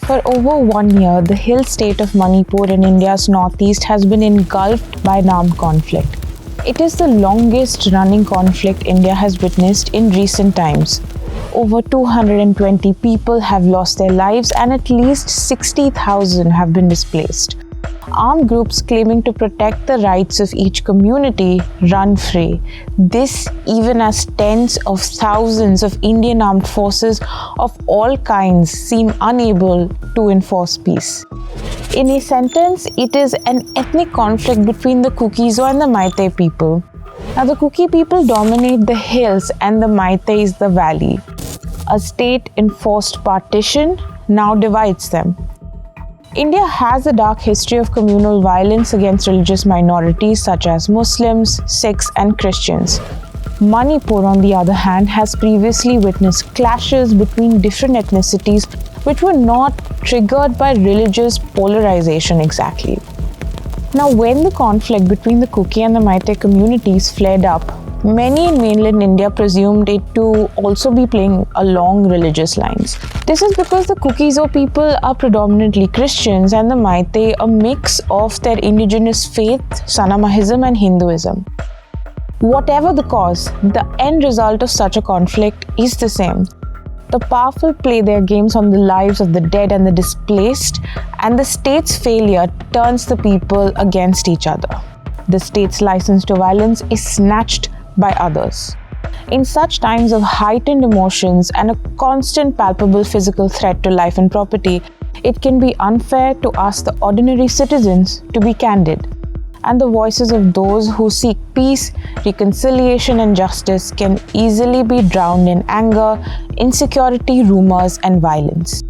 For over 1 year, the hill state of Manipur in India's northeast has been engulfed by an armed conflict. It is the longest running conflict India has witnessed in recent times. Over 220 people have lost their lives and at least 60,000 have been displaced. Armed groups claiming to protect the rights of each community run free. This even as tens of thousands of Indian armed forces of all kinds seem unable to enforce peace. In a sentence, it is an ethnic conflict between the Kuki-Zo and the Meitei people. Now, the Kuki people dominate the hills and the Meiteis the valley. A state-enforced partition now divides them. India has a dark history of communal violence against religious minorities such as Muslims, Sikhs, and Christians. Manipur, on the other hand, has previously witnessed clashes between different ethnicities which were not triggered by religious polarization exactly. Now, when the conflict between the Kuki and the Meitei communities flared up, many in mainland India presumed it to also be playing along religious lines. This is because the Kuki-Zo people are predominantly Christians and the Meitei a mix of their indigenous faith, Sanamahism and Hinduism. Whatever the cause, the end result of such a conflict is the same. The powerful play their games on the lives of the dead and the displaced, and the state's failure turns the people against each other. The state's license to violence is snatched by others. In such times of heightened emotions and a constant palpable physical threat to life and property, it can be unfair to ask the ordinary citizens to be candid. And the voices of those who seek peace, reconciliation and justice can easily be drowned in anger, insecurity, rumors and violence.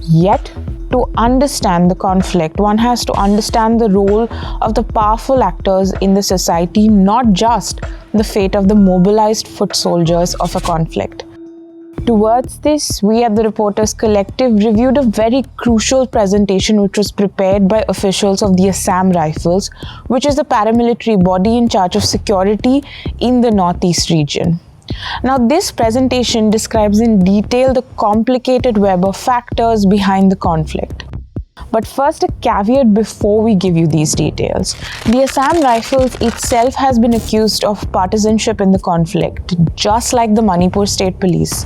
Yet, to understand the conflict, one has to understand the role of the powerful actors in the society, not just the fate of the mobilized foot soldiers of a conflict. Towards this, we at the Reporters Collective reviewed a very crucial presentation which was prepared by officials of the Assam Rifles, which is the paramilitary body in charge of security in the Northeast region. Now, this presentation describes in detail the complicated web of factors behind the conflict. But first, a caveat before we give you these details. The Assam Rifles itself has been accused of partisanship in the conflict, just like the Manipur State Police.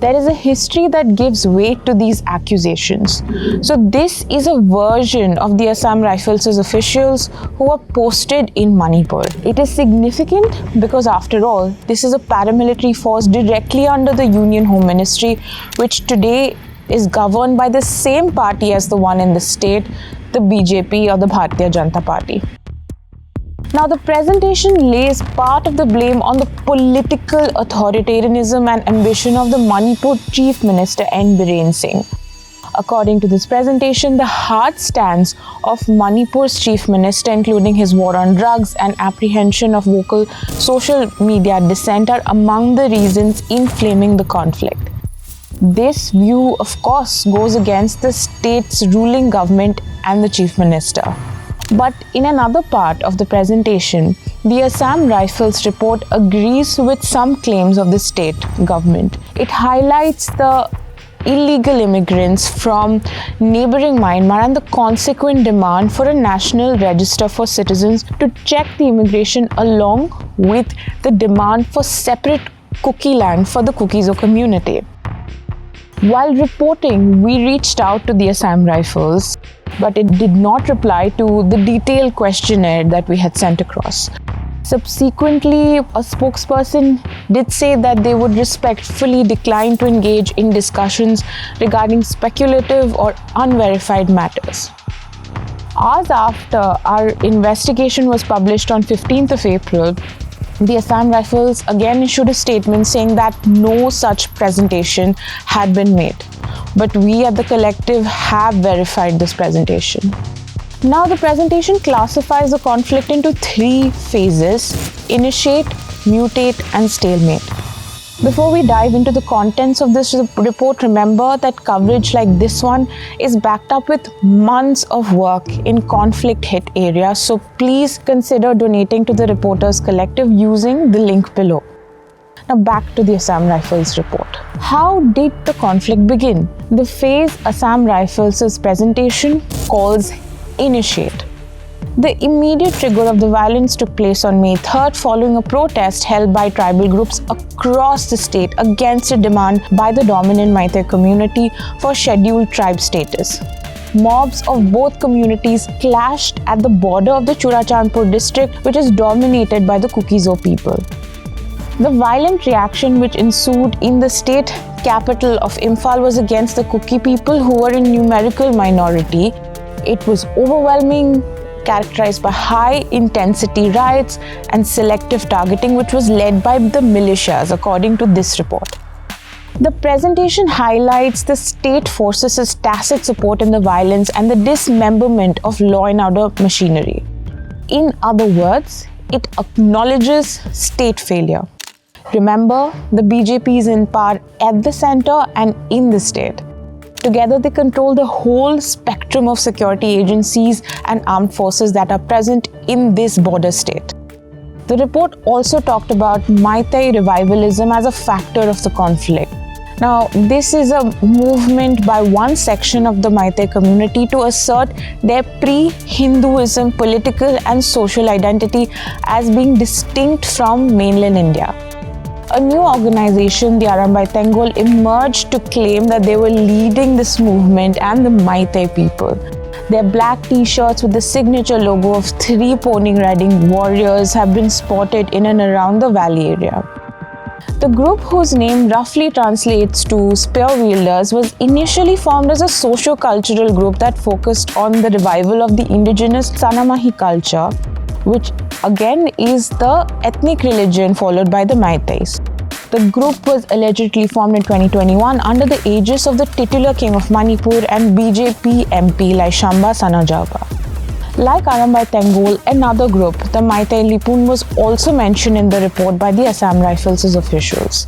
There is a history that gives weight to these accusations. So this is a version of the Assam Rifles' officials who are posted in Manipur. It is significant because after all, this is a paramilitary force directly under the Union Home Ministry, which today is governed by the same party as the one in the state, the BJP or the Bharatiya Janata Party. Now, the presentation lays part of the blame on the political authoritarianism and ambition of the Manipur Chief Minister Biren Singh. According to this presentation, the hard stance of Manipur's Chief Minister, including his war on drugs and apprehension of vocal social media dissent, are among the reasons inflaming the conflict. This view, of course, goes against the state's ruling government and the Chief Minister. But in another part of the presentation, the Assam Rifles report agrees with some claims of the state government. It highlights the illegal immigrants from neighboring Myanmar and the consequent demand for a national register for citizens to check the immigration along with the demand for separate Kuki land for the Kuki-Zo community. While reporting, we reached out to the Assam Rifles, but it did not reply to the detailed questionnaire that we had sent across. Subsequently, a spokesperson did say that they would respectfully decline to engage in discussions regarding speculative or unverified matters. Hours after our investigation was published on 15th of April, the Assam Rifles again issued a statement saying that no such presentation had been made. But we at the collective have verified this presentation. Now, the presentation classifies the conflict into 3 phases: initiate, mutate, and stalemate. Before we dive into the contents of this report, remember that coverage like this one is backed up with months of work in conflict-hit areas, so please consider donating to the Reporters Collective using the link below. Now back to the Assam Rifles report. How did the conflict begin? The phase Assam Rifles' presentation calls initiate. The immediate trigger of the violence took place on May 3rd following a protest held by tribal groups across the state against a demand by the dominant Meitei community for scheduled tribe status. Mobs of both communities clashed at the border of the Churachandpur district, which is dominated by the Kuki-Zo people. The violent reaction which ensued in the state capital of Imphal was against the Kuki people, who were in numerical minority. It was overwhelming, characterized by high-intensity riots and selective targeting, which was led by the militias, according to this report. The presentation highlights the state forces' tacit support in the violence and the dismemberment of law and order machinery. In other words, it acknowledges state failure. Remember, the BJP is in power at the center and in the state. Together, they control the whole spectrum of security agencies and armed forces that are present in this border state. The report also talked about Meitei revivalism as a factor of the conflict. Now, this is a movement by one section of the Meitei community to assert their pre-Hinduism political and social identity as being distinct from mainland India. A new organization, the Arambai Tengol, emerged to claim that they were leading this movement and the Meitei people. Their black t-shirts with the signature logo of 3 pony riding warriors have been spotted in and around the valley area. The group, whose name roughly translates to spear wielders, was initially formed as a socio-cultural group that focused on the revival of the indigenous Sanamahi culture, which again is the ethnic religion followed by the Meiteis. The group was allegedly formed in 2021 under the aegis of the titular king of Manipur and BJP MP Laishamba Sanajaba. Like Arambai Tengol, another group, the Meitei Lipun, was also mentioned in the report by the Assam Rifles' officials.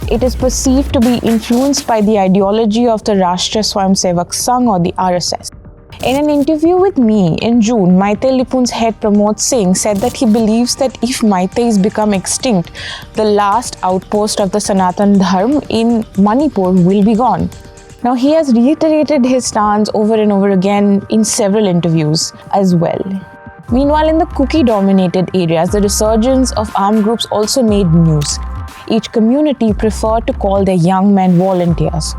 It is perceived to be influenced by the ideology of the Rashtriya Swayamsevak Sangh, or the RSS. In an interview with me in June, Meitei Lipun's head Pramod Singh said that he believes that if Meiteis become extinct, the last outpost of the Sanatan Dharma in Manipur will be gone. Now, he has reiterated his stance over and over again in several interviews as well. Meanwhile, in the Kuki-dominated areas, the resurgence of armed groups also made news. Each community preferred to call their young men volunteers.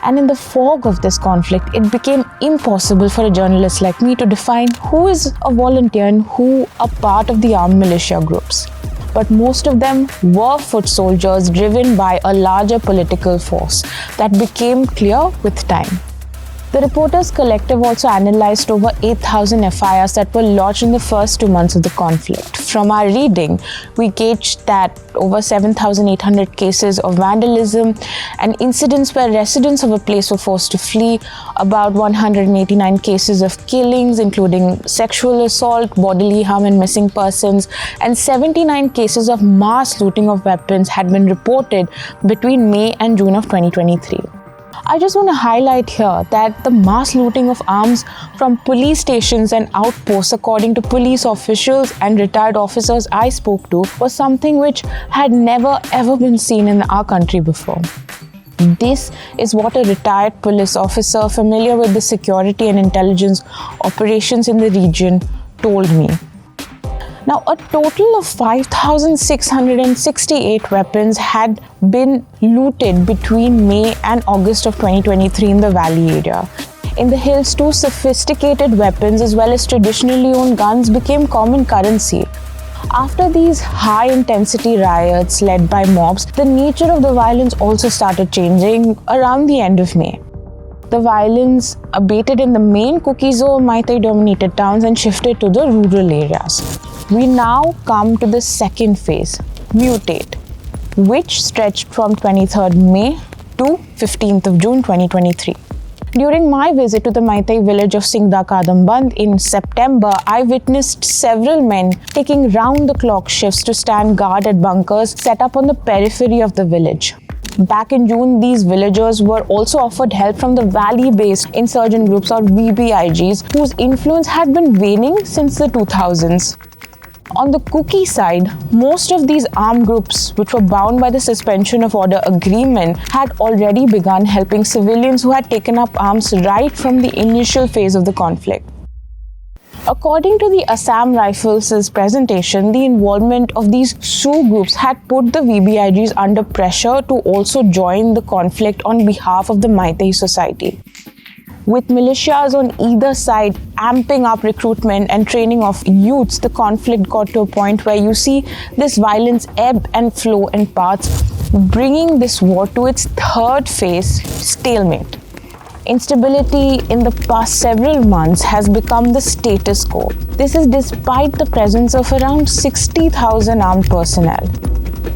And in the fog of this conflict, it became impossible for a journalist like me to define who is a volunteer and who are part of the armed militia groups. But most of them were foot soldiers driven by a larger political force. That became clear with time. The Reporters Collective also analysed over 8,000 FIRs that were lodged in the first 2 months of the conflict. From our reading, we gauged that over 7,800 cases of vandalism and incidents where residents of a place were forced to flee, about 189 cases of killings, including sexual assault, bodily harm and missing persons, and 79 cases of mass looting of weapons had been reported between May and June of 2023. I just want to highlight here that the mass looting of arms from police stations and outposts, according to police officials and retired officers I spoke to, was something which had never ever been seen in our country before. This is what a retired police officer familiar with the security and intelligence operations in the region told me. Now, a total of 5,668 weapons had been looted between May and August of 2023 in the valley area. In the hills, too, sophisticated weapons as well as traditionally owned guns became common currency. After these high-intensity riots led by mobs, the nature of the violence also started changing around the end of May. The violence abated in the main Kuki-Zo Meitei-dominated towns and shifted to the rural areas. We now come to the second phase, mutate, which stretched from 23rd May to 15th of June 2023. During my visit to the Meitei village of Singda Kadamband in September, I witnessed several men taking round-the-clock shifts to stand guard at bunkers set up on the periphery of the village. Back in June, these villagers were also offered help from the valley-based insurgent groups or VBIGs, whose influence had been waning since the 2000s. On the Kuki side, most of these armed groups, which were bound by the suspension of order agreement, had already begun helping civilians who had taken up arms right from the initial phase of the conflict. According to the Assam Rifles' presentation, the involvement of these Sioux groups had put the VBIGs under pressure to also join the conflict on behalf of the Meitei society. With militias on either side amping up recruitment and training of youths, the conflict got to a point where you see this violence ebb and flow in parts, bringing this war to its third phase, stalemate. Instability in the past several months has become the status quo. This is despite the presence of around 60,000 armed personnel.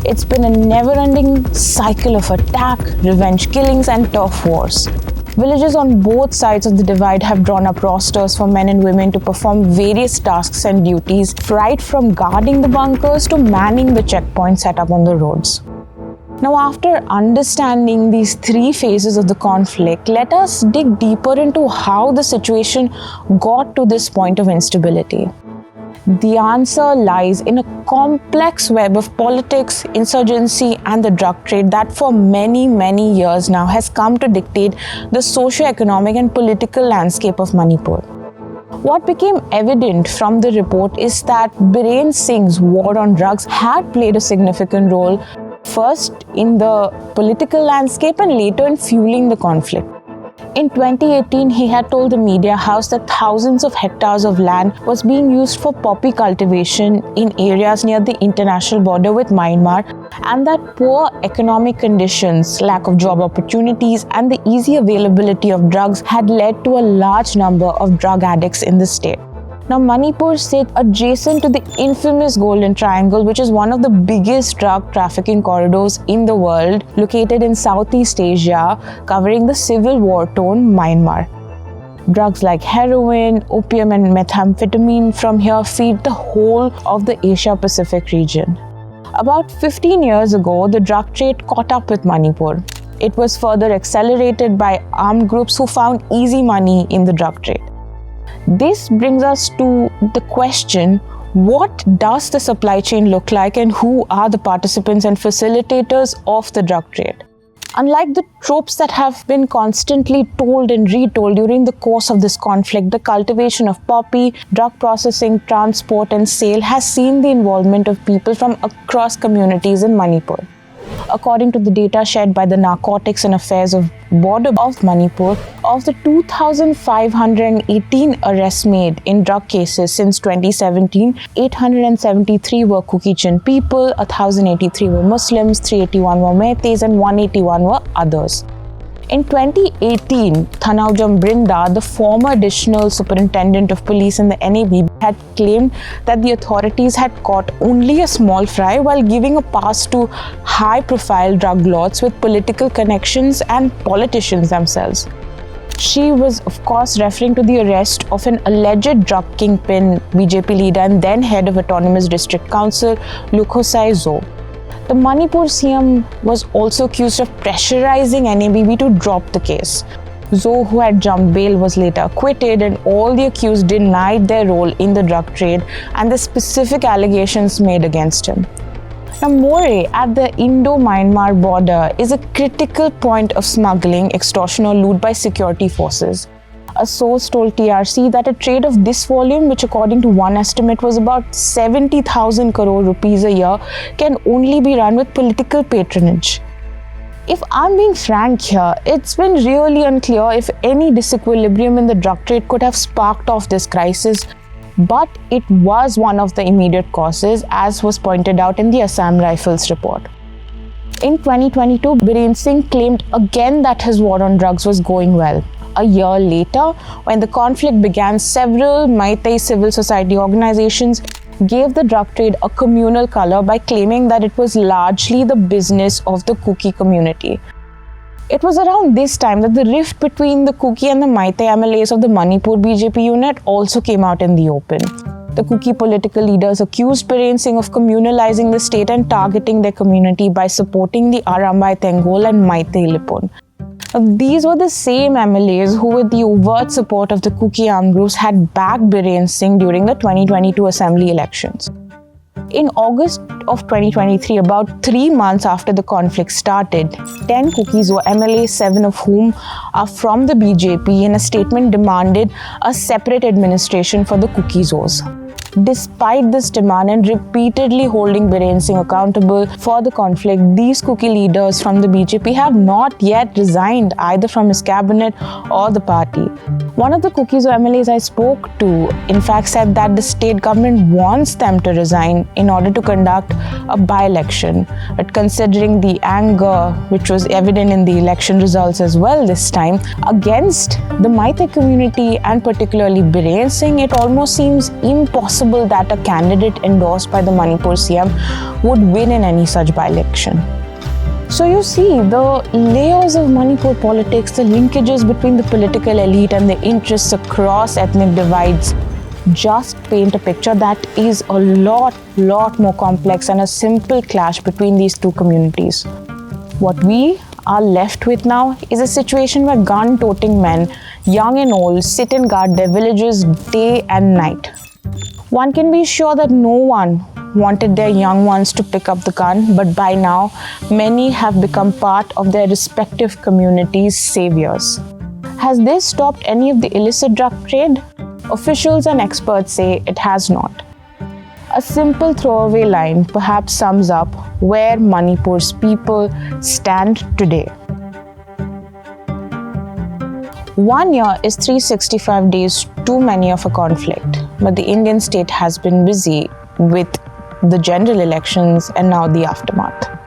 It's been a never-ending cycle of attack, revenge killings and turf wars. Villages on both sides of the divide have drawn up rosters for men and women to perform various tasks and duties, right from guarding the bunkers to manning the checkpoints set up on the roads. Now, after understanding these three phases of the conflict, let us dig deeper into how the situation got to this point of instability. The answer lies in a complex web of politics, insurgency, and the drug trade that for many, many years now has come to dictate the socio-economic and political landscape of Manipur. What became evident from the report is that Biren Singh's war on drugs had played a significant role, first in the political landscape and later in fueling the conflict. In 2018, he had told the media house that thousands of hectares of land was being used for poppy cultivation in areas near the international border with Myanmar, and that poor economic conditions, lack of job opportunities, and the easy availability of drugs had led to a large number of drug addicts in the state. Now, Manipur sits adjacent to the infamous Golden Triangle, which is one of the biggest drug trafficking corridors in the world, located in Southeast Asia, covering the civil war-torn Myanmar. Drugs like heroin, opium, and methamphetamine from here feed the whole of the Asia-Pacific region. About 15 years ago, the drug trade caught up with Manipur. It was further accelerated by armed groups who found easy money in the drug trade. This brings us to the question, what does the supply chain look like and who are the participants and facilitators of the drug trade? Unlike the tropes that have been constantly told and retold during the course of this conflict, the cultivation of poppy, drug processing, transport and sale has seen the involvement of people from across communities in Manipur. According to the data shared by the Narcotics and Affairs of Border of Manipur, of the 2,518 arrests made in drug cases since 2017, 873 were Kuki-Chin people, 1,083 were Muslims, 381 were Meiteis, and 181 were others. In 2018, Thanaujam Brinda, the former additional superintendent of police in the NAB, had claimed that the authorities had caught only a small fry while giving a pass to high-profile drug lords with political connections and politicians themselves. She was, of course, referring to the arrest of an alleged drug kingpin, BJP leader and then head of Autonomous District Council, Lukhosai Zo. The Manipur CM was also accused of pressurizing NABB to drop the case. Zo, who had jumped bail, was later acquitted, and all the accused denied their role in the drug trade and the specific allegations made against him. Now, More at the Indo-Myanmar border is a critical point of smuggling, extortion or loot by security forces. A source told TRC that a trade of this volume, which according to one estimate was about 70,000 crore rupees a year, can only be run with political patronage. If I'm being frank here, it's been really unclear if any disequilibrium in the drug trade could have sparked off this crisis, but it was one of the immediate causes, as was pointed out in the Assam Rifles report. In 2022, Biren Singh claimed again that his war on drugs was going well. A year later, when the conflict began, several Meitei civil society organizations gave the drug trade a communal color by claiming that it was largely the business of the Kuki community. It was around this time that the rift between the Kuki and the Meitei MLAs of the Manipur BJP unit also came out in the open. The Kuki political leaders accused Biren Singh of communalizing the state and targeting their community by supporting the Arambai Tengol and Meitei Lipon. These were the same MLAs who, with the overt support of the Kuki armed groups, had backed Biren Singh during the 2022 assembly elections. In August of 2023, about 3 months after the conflict started, 10 Kukizo MLAs, 7 of whom are from the BJP, in a statement demanded a separate administration for the Kukizos. Despite this demand and repeatedly holding Biren Singh accountable for the conflict, these Kuki leaders from the BJP have not yet resigned either from his cabinet or the party. One of the Kukizo MLAs I spoke to, in fact, said that the state government wants them to resign in order to conduct a by-election. But considering the anger which was evident in the election results as well this time against the Maithei community and particularly Biren Singh, it almost seems impossible that a candidate endorsed by the Manipur CM would win in any such by-election. So you see, the layers of Manipur politics, the linkages between the political elite and the interests across ethnic divides just paint a picture that is a lot more complex than a simple clash between these two communities. What we are left with now is a situation where gun-toting men, young and old, sit and guard their villages day and night. One can be sure that no one wanted their young ones to pick up the gun, but by now, many have become part of their respective communities' saviors. Has this stopped any of the illicit drug trade? Officials and experts say it has not. A simple throwaway line perhaps sums up where Manipur's people stand today. 1 year is 365 days too many of a conflict, but the Indian state has been busy with the general elections and now the aftermath.